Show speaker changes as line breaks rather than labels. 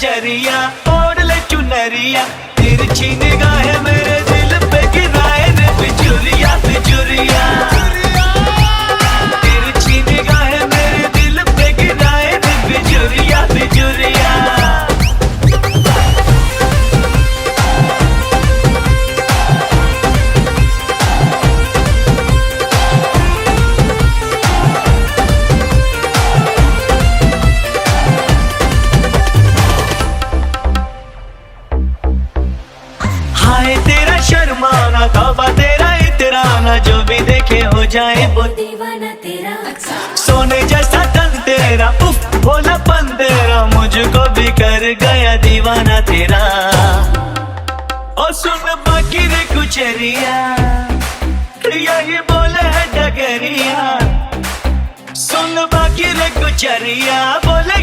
नजरिया, ओढ़ ले चुनरिया, तिरछी निगाहें मेरे दिल पे गिराए रे बिजुरिया बिजुरिया। तिरछी निगाहें मेरे दिल पे गिराए रे बिजुरिया बिजुरिया। हाय तेरा शर्माना, तौबा तेरा इतराना, जो भी देखे हो जाए वो
दीवाना तेरा।
सोने जैसा तन तेरा, उफ भोलापन तेरा, मुझको भी कर गया दीवाना तेरा। और सुन बाकी रे कुचरिया, यही बोले है डगरिया। सुन बाकी रे कुचरिया, बोले